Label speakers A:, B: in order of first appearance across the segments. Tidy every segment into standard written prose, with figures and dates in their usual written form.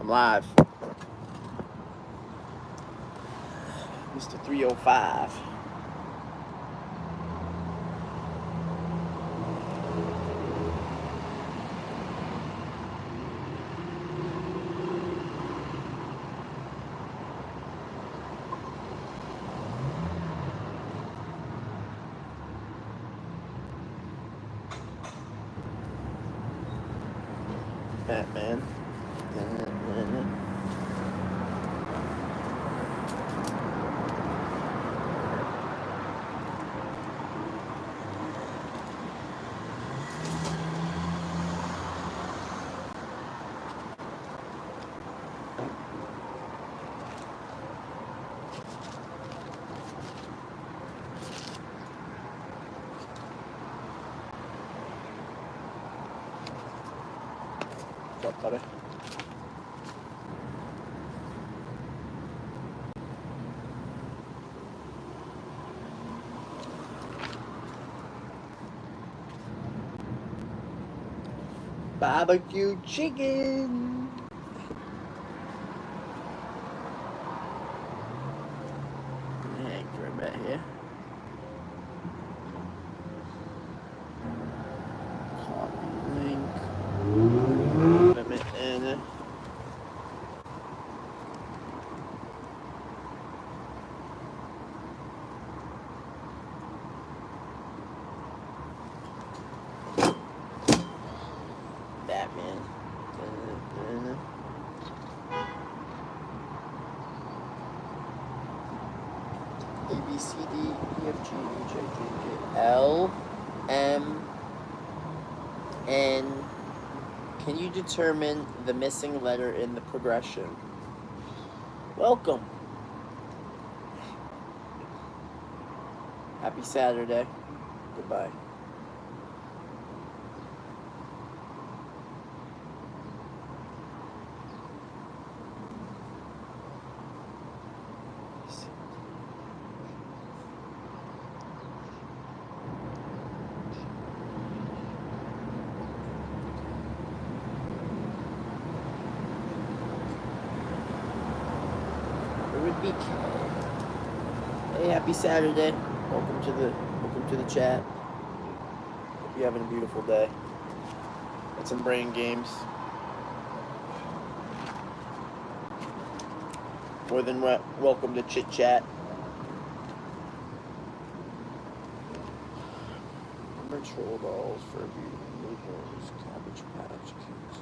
A: I'm live. Mr. 305. Batman. What's up, buddy? Barbecue chicken. Hang for a bit here. Copy link. Limit in. Batman. A B C D E F G H I J K L M N. Can you determine the missing letter in the progression? Welcome. Happy Saturday. Goodbye. Hey, happy Saturday. Welcome to the chat. Hope you're having a beautiful day. Got some brain games. More than welcome to chit chat. Remember Troll Dolls, Furby, Legos, Cabbage Patch Kids.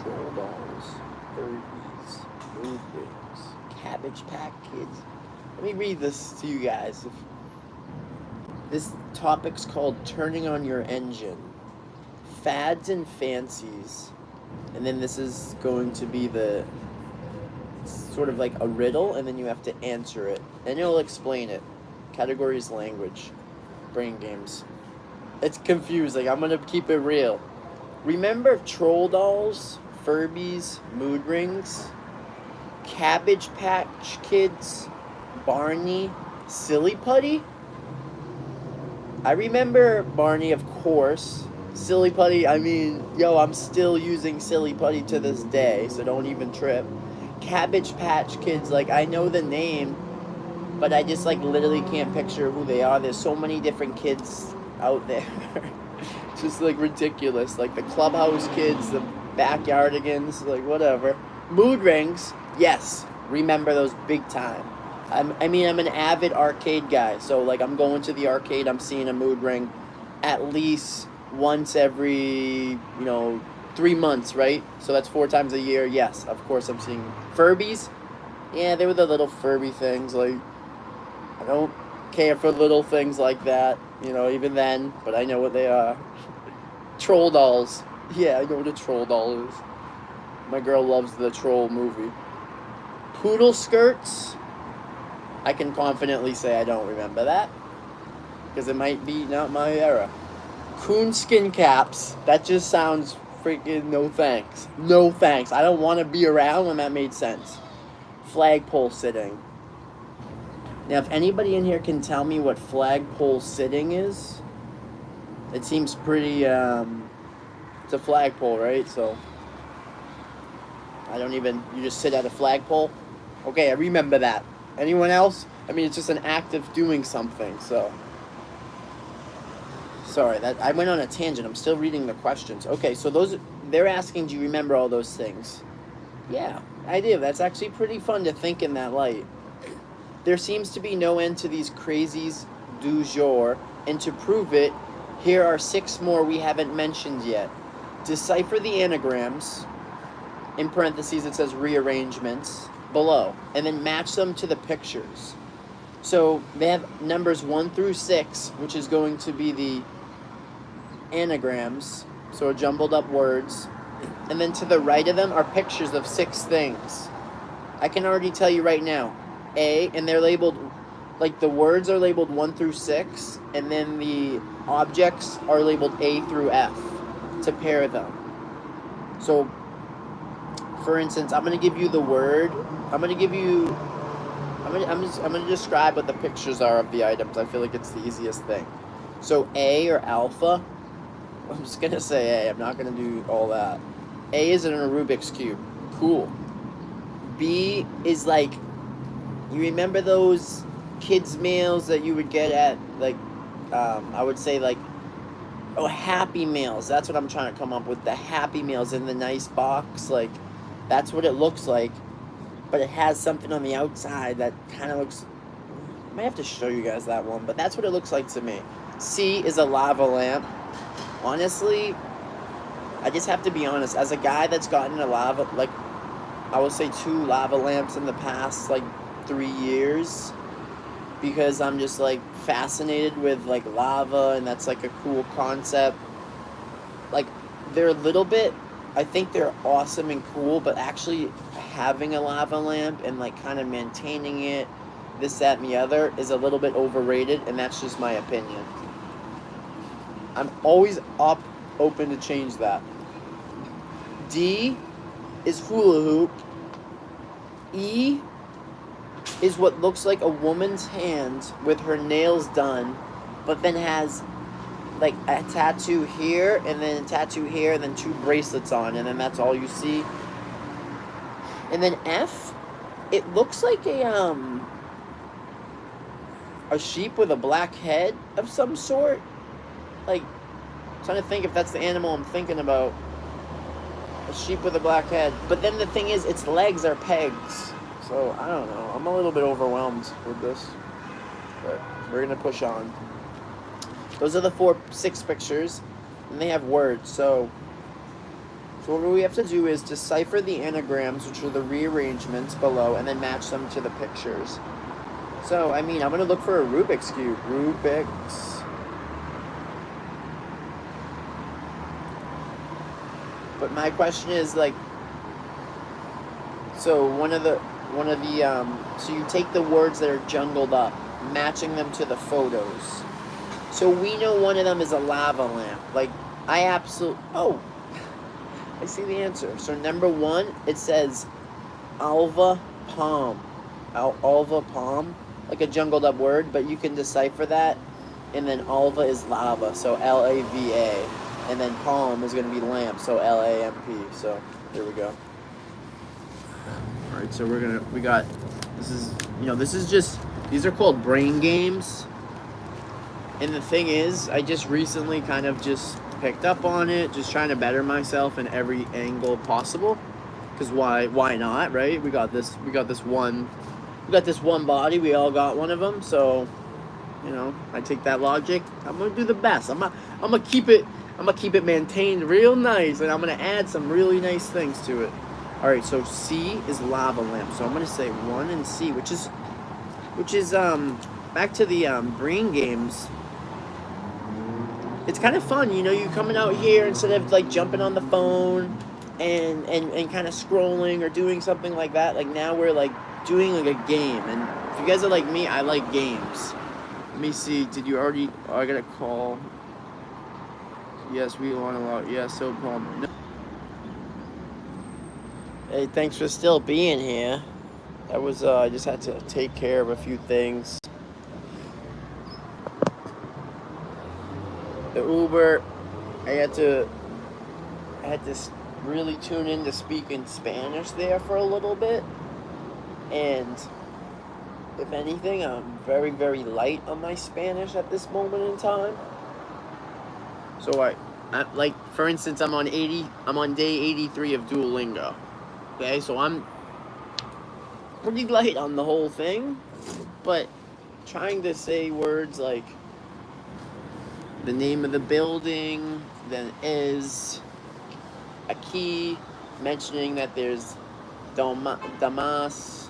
A: Troll Dolls, Furbies, Mood Rings, Cabbage Patch Kids. Let me read this to you guys. This topic's called Turning on Your Engine. Fads and Fancies. And then this is going to be the sort of like a riddle, and then you have to answer it. And it'll explain it. Categories, language, brain games. It's confusing. I'm going to keep it real. Remember Troll Dolls, Furbies, Mood Rings, Cabbage Patch Kids, Barney, Silly Putty? I remember Barney, of course. Silly Putty, I mean, I'm still using Silly Putty to this day, so don't even trip. Cabbage Patch Kids, I know the name, but I just, literally can't picture who they are. There's so many different kids out there. Just ridiculous, the Clubhouse Kids, the Backyardigans, whatever. Mood Rings, yes, remember those big time. I'm an avid arcade guy, so I'm going to the arcade, I'm seeing a Mood Ring at least once every 3 months, right? So that's 4 times a year. Yes, of course I'm seeing Furbies. Yeah, they were the little Furby things. I don't care for little things like that, even then, but I know what they are. Troll Dolls. Yeah, I know what a Troll Doll is. My girl loves the Troll movie. Poodle Skirts. I can confidently say I don't remember that, because it might be not my era. Coonskin caps. That just sounds freaking no thanks. No thanks. I don't want to be around when that made sense. Flagpole sitting. Now, if anybody in here can tell me what flagpole sitting is, it seems pretty, it's a flagpole, right? So, you just sit at a flagpole? Okay, I remember that. Anyone else? I mean, it's just an act of doing something, so. Sorry, I went on a tangent. I'm still reading the questions. Okay, so they're asking, do you remember all those things? Yeah, I do. That's actually pretty fun to think in that light. There seems to be no end to these crazies du jour, and to prove it, here are 6 more we haven't mentioned yet. Decipher the anagrams, in parentheses it says rearrangements, below, and then match them to the pictures. So they have numbers 1 through 6, which is going to be the anagrams, so jumbled up words, and then to the right of them are pictures of 6 things. I can already tell you right now, and they're labeled, like the words are labeled 1 through 6, and then the objects are labeled A through F to pair them. So, for instance, I'm going to give you the word. I'm going to describe what the pictures are of the items. I feel like it's the easiest thing. So A, or alpha, I'm just going to say A. I'm not going to do all that. A is in a Rubik's Cube. Cool. B is like, you remember those kids' meals that you would get at, like, I would say, like, Happy Meals. That's what I'm trying to come up with. The Happy Meals in the nice box. Like, that's what it looks like. But it has something on the outside that kind of looks... I might have to show you guys that one, but that's what it looks like to me. C is a lava lamp. Honestly, I just have to be honest. As a guy that's gotten a lava, like, I would say 2 lava lamps in the past, like, 3 years, because I'm just, like, fascinated with, like, lava, and that's, like, a cool concept. Like, they're a little bit, I think they're awesome and cool, but actually having a lava lamp and, like, kind of maintaining it, this, that, and the other, is a little bit overrated, and that's just my opinion. I'm always open to change that. D is hula hoop. E is what looks like a woman's hand with her nails done, but then has like a tattoo here, and then a tattoo here, and then 2 bracelets on, and then that's all you see. And then F, it looks like a sheep with a black head of some sort. Like, I'm trying to think if that's the animal I'm thinking about. A sheep with a black head. But then the thing is, its legs are pegs. So, I don't know. I'm a little bit overwhelmed with this. But we're going to push on. Those are the 6 pictures. And they have words. So what we have to do is decipher the anagrams, which are the rearrangements below, and then match them to the pictures. So, I mean, I'm going to look for a Rubik's Cube. Rubik's. But my question is, like, so so you take the words that are jumbled up, matching them to the photos. So we know one of them is a lava lamp. Like, I see the answer. So number 1, it says Alva Palm. Alva Palm, like a jumbled up word, but you can decipher that. And then Alva is lava, so Lava. And then palm is going to be lamp, so Lamp. So, here we go. Alright, so these are called brain games. And the thing is, I just recently kind of just picked up on it, just trying to better myself in every angle possible. Because why not, right? We got this one body, we all got one of them, so, you know, I take that logic, I'm going to do the best. I'm going to keep it maintained real nice, and I'm going to add some really nice things to it. Alright, so C is lava lamp. So I'm going to say 1 and C, which is back to the brain games. It's kind of fun, you know, you coming out here instead of, like, jumping on the phone and kind of scrolling or doing something like that. Like, now we're, like, doing, like, a game. And if you guys are like me, I like games. Let me see, I got a call. Yes, we learn a lot. Yes, no problem. No. Hey, thanks for still being here. That was, I just had to take care of a few things. The Uber, I had to really tune in to speaking Spanish there for a little bit. And if anything, I'm very, very light on my Spanish at this moment in time. So I like, for instance, I'm on day 83 of Duolingo. Okay, so I'm pretty light on the whole thing, but trying to say words like the name of the building, then is a key, mentioning that there's Damas,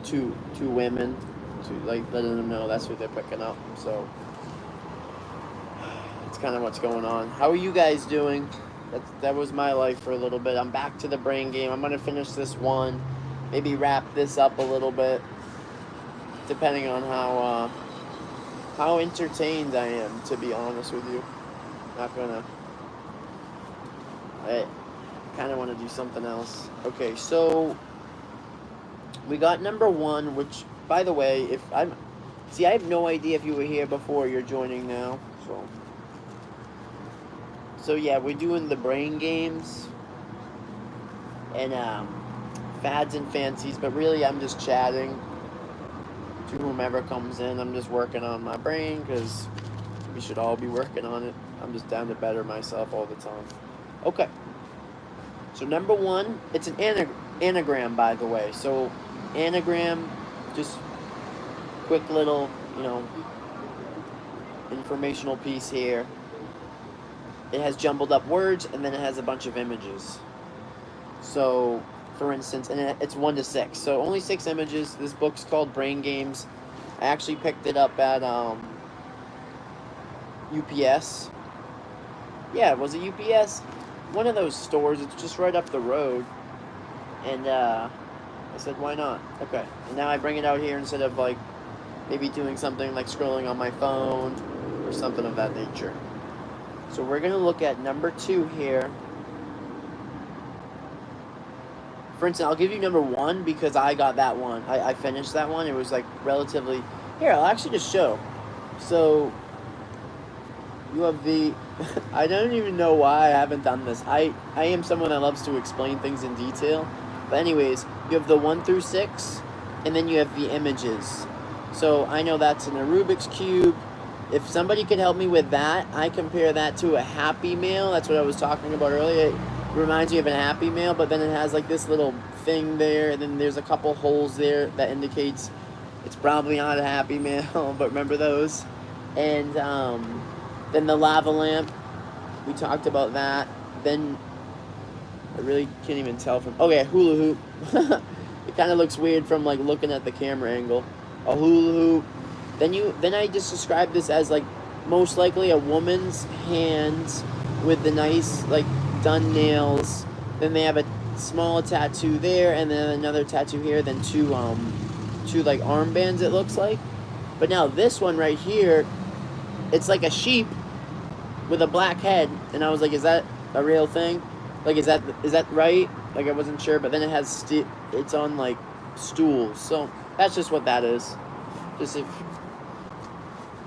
A: two women, to like letting them know that's who they're picking up. So it's kind of what's going on. How are you guys doing? That was my life for a little bit. I'm back to the brain game. I'm gonna finish this one, maybe wrap this up a little bit, depending on how entertained I am. To be honest with you, not gonna. I kind of want to do something else. Okay, so we got number 1, which, by the way, I have no idea if you were here before. You're joining now, so yeah, we're doing the brain games and fads and fancies, but really I'm just chatting to whomever comes in. I'm just working on my brain because we should all be working on it. I'm just down to better myself all the time. Okay. So number 1, it's an anagram, by the way. So anagram, just quick little, informational piece here. It has jumbled up words, and then it has a bunch of images. So, for instance, and it's 1 to 6. So only 6 images. This book's called Brain Games. I actually picked it up at UPS. Yeah, was it UPS? One of those stores. It's just right up the road. And I said, why not? Okay. And now I bring it out here instead of like maybe doing something like scrolling on my phone or something of that nature. So we're going to look at number 2 here. For instance, I'll give you number 1 because I got that one. I finished that one. It was like relatively... Here, I'll actually just show. So, you have the... I don't even know why I haven't done this. I am someone that loves to explain things in detail. But anyways, you have the 1 through 6, and then you have the images. So, I know that's in a Rubik's Cube. If somebody could help me with that, I compare that to a Happy Meal. That's what I was talking about earlier. It reminds me of a Happy Meal, but then it has like this little thing there, and then there's a couple holes there that indicates it's probably not a Happy Meal, but remember those. And then the lava lamp, we talked about that. Then I really can't even tell from... Okay, hula hoop. It kind of looks weird from like looking at the camera angle. A hula hoop. Then I just described this as like most likely a woman's hands with the nice like done nails. Then they have a small tattoo there, and then another tattoo here. Then two like armbands, it looks like. But now this one right here, it's like a sheep with a black head, and I was like, is that a real thing? Like, is that right? Like, I wasn't sure. But then it has it's on like stools, so that's just what that is. Just if.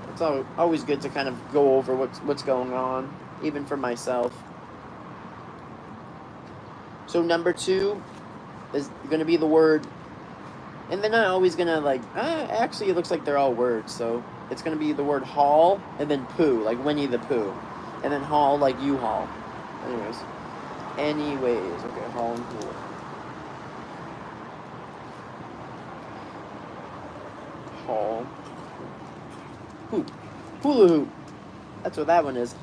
A: It's always good to kind of go over what's going on, even for myself. So number 2 is going to be the word, and then I'm always going to like, actually it looks like they're all words, so it's going to be the word haul, and then poo, like Winnie the Pooh, and then haul like U-Haul. Anyways, okay, haul and pool. Haul. Hoop. Hula hoop. That's what that one is.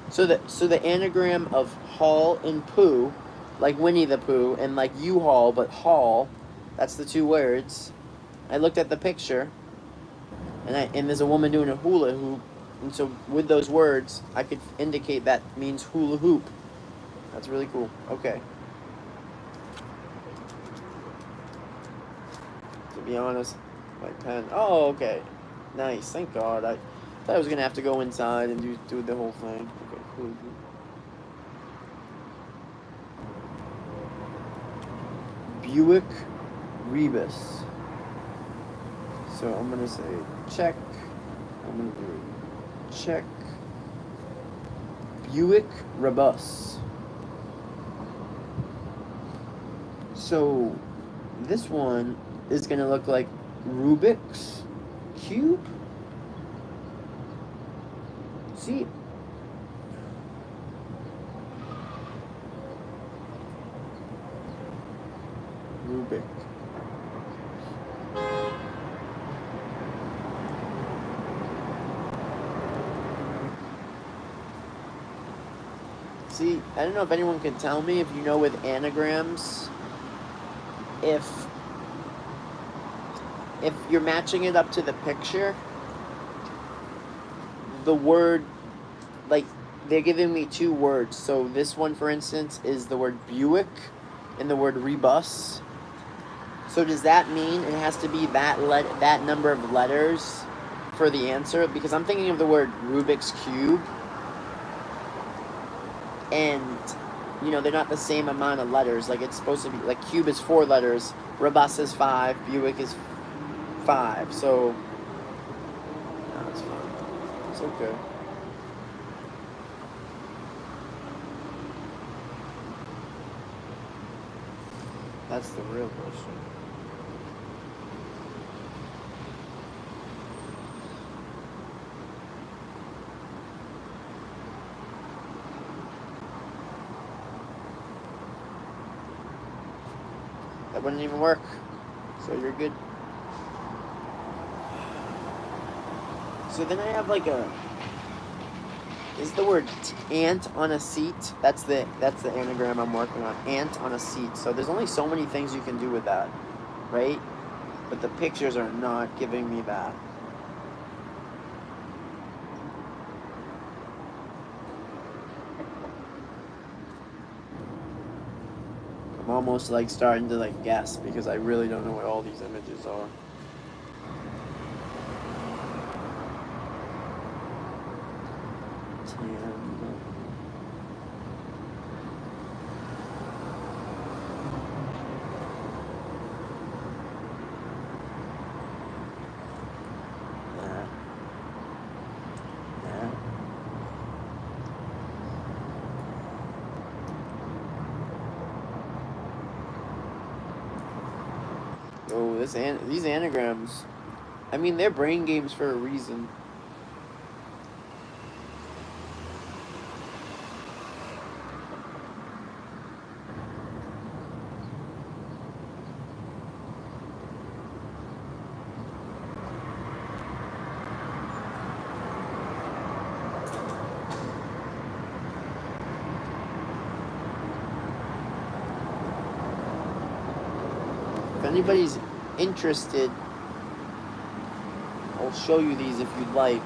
A: So the anagram of haul and poo, like Winnie the Pooh, and like U-Haul, but haul, that's the 2 words. I looked at the picture, and there's a woman doing a hula hoop, and so with those words, I could indicate that means hula hoop. That's really cool. Okay. To be honest, My pen. Oh, okay. Nice. Thank God. I thought I was gonna have to go inside and do the whole thing. Okay, cool. Buick Rebus. So I'm gonna say check. I'm gonna do check. Buick Rebus. So this one is gonna look like Rubik's Cube. See? Rubik. See, I don't know if anyone can tell me, if you know with anagrams, if you're matching it up to the picture, the word, like, they're giving me two words. So this one, for instance, is the word Buick and the word Rebus. So does that mean it has to be that number of letters for the answer? Because I'm thinking of the word Rubik's Cube, and you know, they're not the same amount of letters. Like, it's supposed to be, like, cube is 4 letters, Rebus is 5, Buick is 5. So no, it's fine. It's okay. That's the real question. That wouldn't even work. So you're good. So then I have like a... Is the word ant on a seat? That's the anagram I'm working on. Ant on a seat. So there's only so many things you can do with that, right? But the pictures are not giving me that. I'm almost like starting to like guess, because I really don't know what all these images are. Oh, these anagrams, I mean, they're brain games for a reason. If anybody's interested, I'll show you these if you'd like.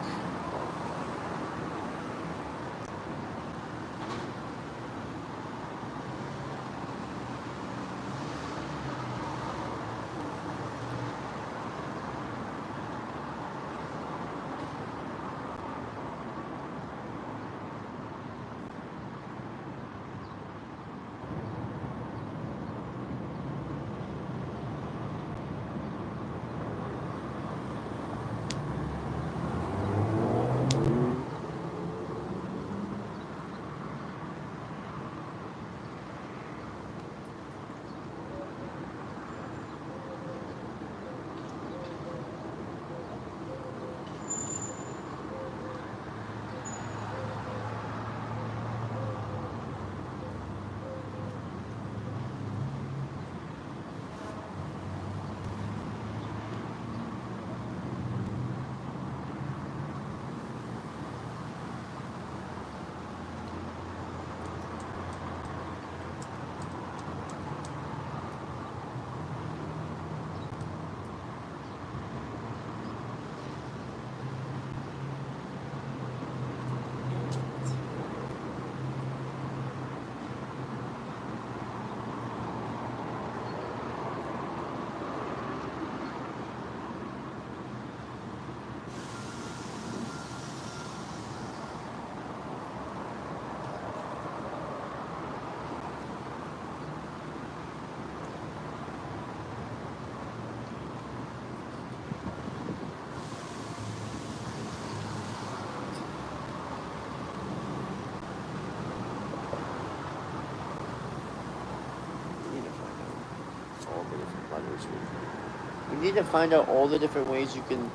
A: We need to find out all the different ways you can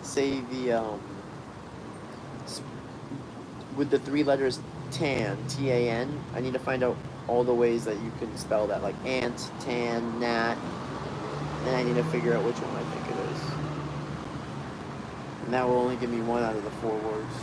A: say the with the three letters tan, T-A-N. I need to find out all the ways that you can spell that, like ant, tan, gnat, and I need to figure out which one I think it is. And that will only give me one out of the 4 words.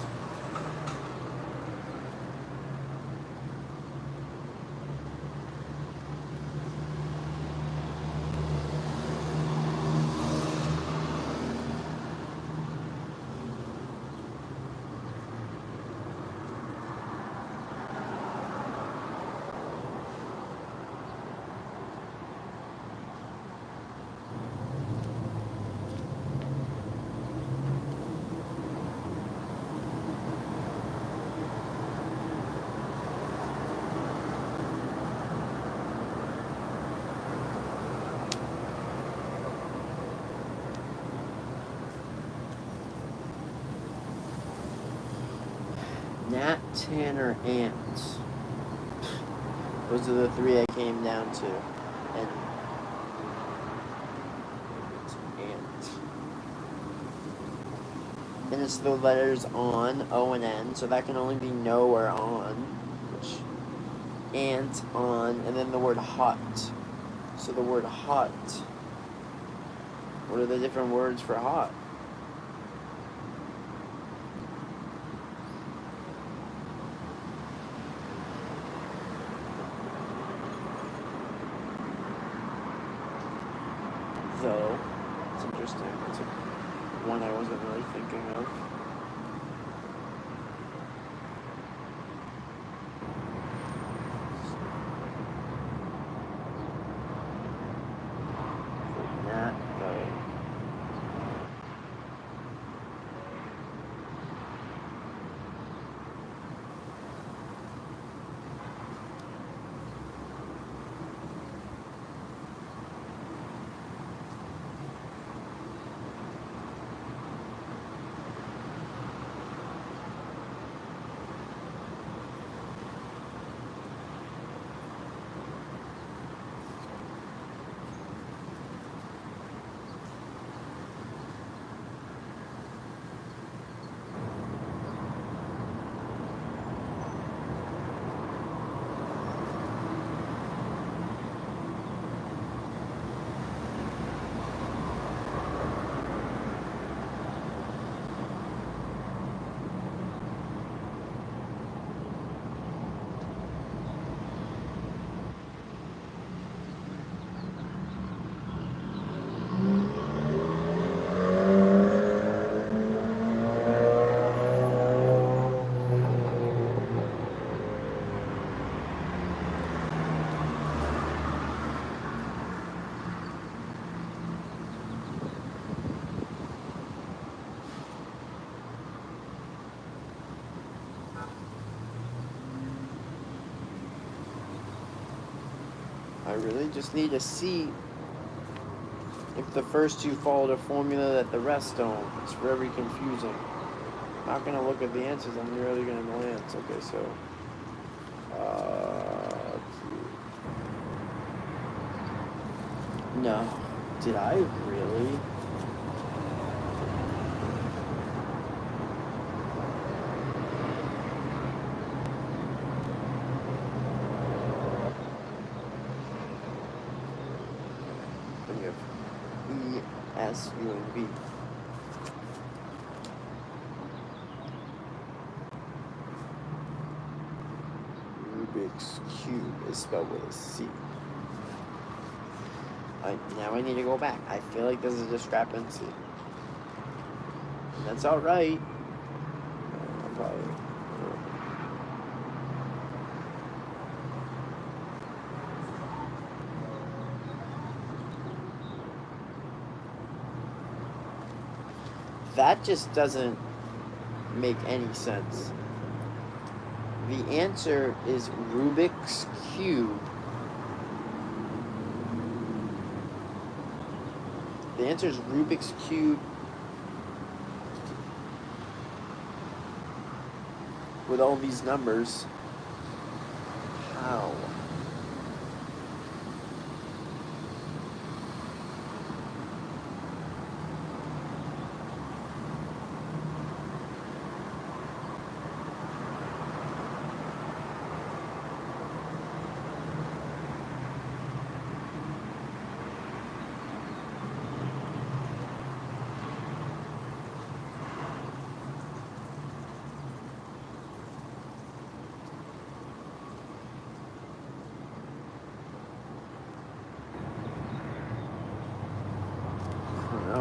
A: Gnat, tan, or ant. Those are the 3 I came down to. And ant. And it's the letters on, O and N, so that can only be no or on. Which, ant, on, and then the word hot. So the word hot. What are the different words for hot? Though, it's interesting. It's one I wasn't really thinking of. Gnat, though. I really just need to see if the first 2 follow the formula that the rest don't. It's very confusing. I'm not going to look at the answers, I'm really going to glance. Okay, so... no. Did I really? S, U, and V. Rubik's Cube is spelled with a C. Now I need to go back. I feel like there's a discrepancy. That's alright. I'm probably... That just doesn't make any sense. The answer is Rubik's Cube. The answer is Rubik's Cube with all these numbers. How?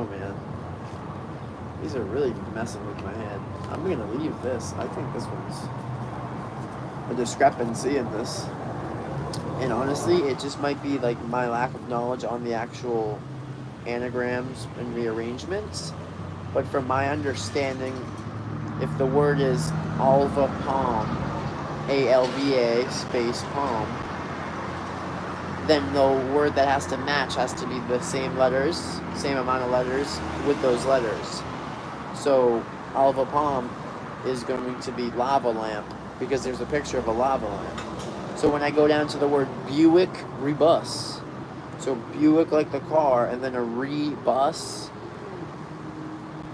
A: know, man. These are really messing with my head. I'm gonna leave this. I think this one's a discrepancy in this. And honestly, it just might be like my lack of knowledge on the actual anagrams and rearrangements. But from my understanding, if the word is alva palm, ALVA space palm, then the word that has to match has to be the same letters, same amount of letters with those letters. So alva palm is going to be lava lamp because there's a picture of a lava lamp. So when I go down to the word Buick rebus, so Buick like the car, and then a rebus,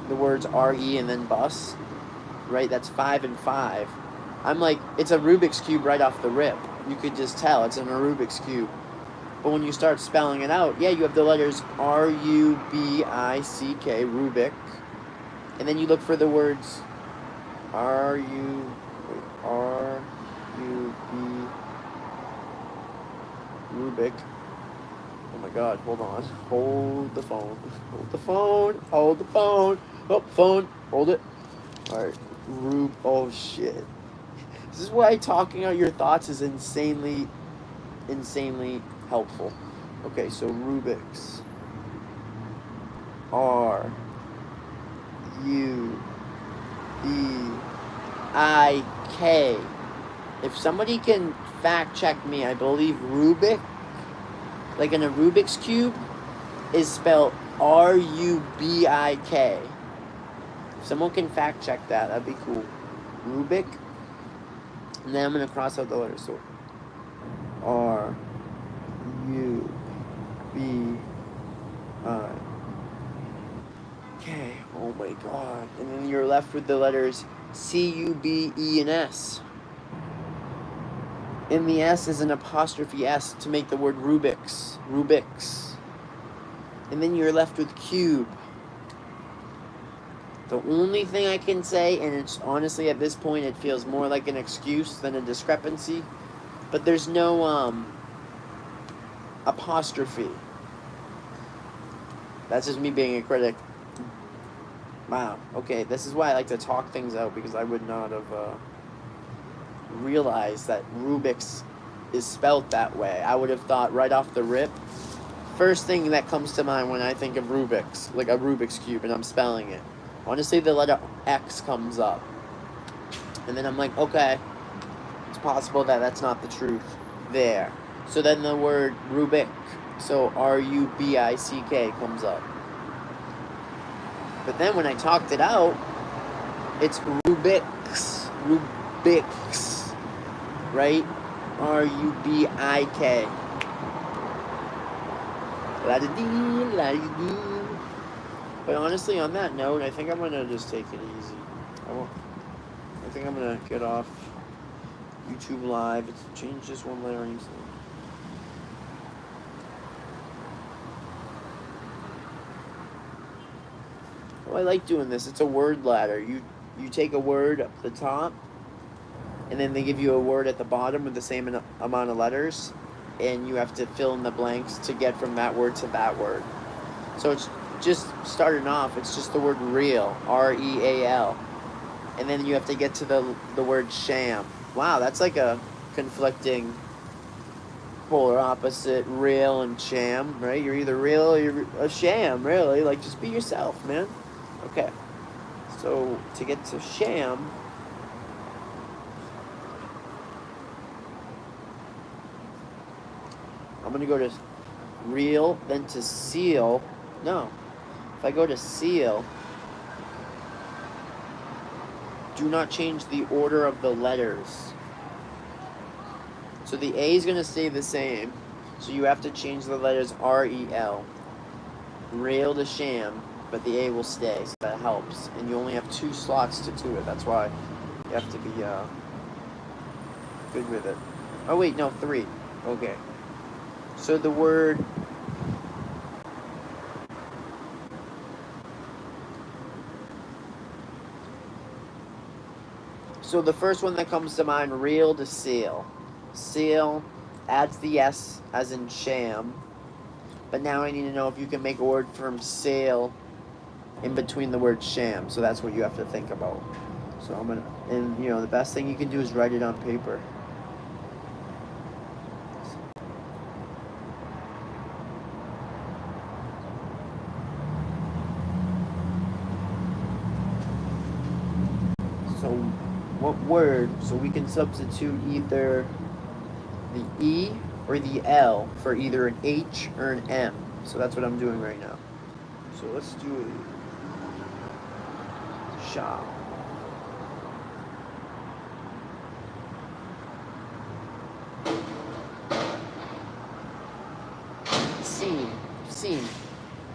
A: the words RE and then bus, right? That's 5 and 5. I'm like, it's a Rubik's Cube right off the rip. You could just tell it's in a Rubik's Cube. But when you start spelling it out, yeah, you have the letters R-U-B-I-C-K, Rubik. And then you look for the words R-U-B, Rubik. Oh my God, hold on. Hold the phone. Hold the phone. Hold the phone. Oh, phone. Hold it. Alright. Oh shit. This is why talking out your thoughts is insanely helpful. Okay, so Rubik's. R-U-B-I-K. If somebody can fact check me, I believe Rubik, like in a Rubik's Cube, is spelled R-U-B-I-K. If someone can fact check that, that'd be cool. Rubik. And then I'm going to cross out the letters. So R-U-B-I-K. Oh my God. And then you're left with the letters C-U-B-E and S. In the S is an apostrophe S to make the word Rubik's. Rubik's. And then you're left with cube. The only thing I can say, and it's honestly at this point it feels more like an excuse than a discrepancy, but there's no apostrophe. That's just me being a critic. Wow. Okay, this is why I like to talk things out, because I would not have realized that Rubik's is spelled that way. I would have thought right off the rip, first thing that comes to mind when I think of Rubik's, like a Rubik's Cube, and I'm spelling it. Honestly, the letter X comes up. And then I'm like, okay, it's possible that that's not the truth there. So then the word Rubik, so R-U-B-I-C-K, comes up. But then when I talked it out, it's Rubik's. Rubik's. Right? R-U-B-I-K. La-da-dee, la-da-dee. But honestly, on that note, I think I'm going to just take it easy. I think I'm going to get off YouTube Live. It's changed just one letter easily. Oh, I like doing this. It's a word ladder. You take a word up the top, and then they give you a word at the bottom with the same amount of letters, and you have to fill in the blanks to get from that word to that word. So it's just starting off, it's just the word real, R-E-A-L. And then you have to get to the word sham. Wow, that's like a conflicting polar opposite, real and sham, right? You're either real or you're a sham, really. Like, just be yourself, man. Okay. So, to get to sham, I'm going to go to real, then to seal. No. If I go to seal, do not change the order of the letters. So the A is going to stay the same. So you have to change the letters R-E-L. Rail to sham, but the A will stay, so that helps. And you only have 2 slots to do it. That's why you have to be good with it. Oh wait, no, 3. Okay. So the word... So the first one that comes to mind, real to seal. Seal adds the S as in sham. But now I need to know if you can make a word from sail in between the word sham. So that's what you have to think about. So I'm gonna, and the best thing you can do is write it on paper. So what word? So we can substitute either the E or the L for either an H or an M. So that's what I'm doing right now. So let's do it. Shall. Seam. Seam.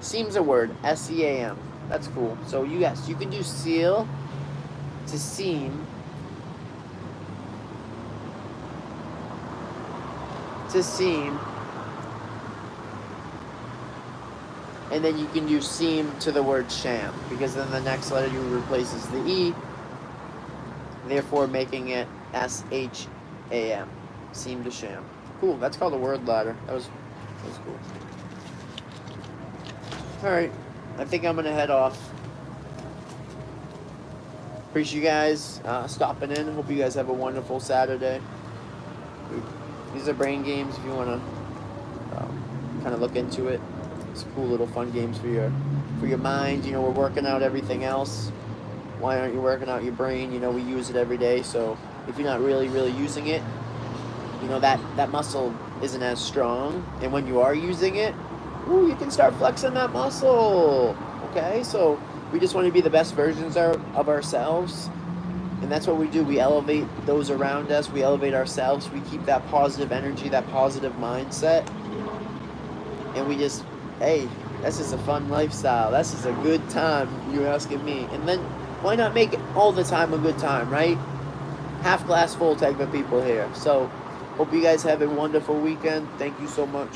A: Seam's a word. S-E-A-M. That's cool. So you can do seal to seam to seam, and then you can do seam to the word sham, because then the next letter you replaces the E, therefore making it S-H-A-M. Seam to sham. Cool. That's called a word ladder. That was cool. Alright. I think I'm going to head off. Appreciate you guys stopping in. Hope you guys have a wonderful Saturday. These are brain games if you want to kind of look into it. It's cool little fun games for your mind. We're working out everything else. Why aren't you working out your brain? We use it every day. So if you're not really using it, that muscle isn't as strong. And when you are using it, you can start flexing that muscle. Okay, so we just want to be the best versions of ourselves. And that's what we do. We elevate those around us. We elevate ourselves. We keep that positive energy, that positive mindset. And we just, hey, that's just a fun lifestyle. That's just a good time, you asking me. And then why not make it all the time a good time, right? Half glass full type of people here. So hope you guys have a wonderful weekend. Thank you so much.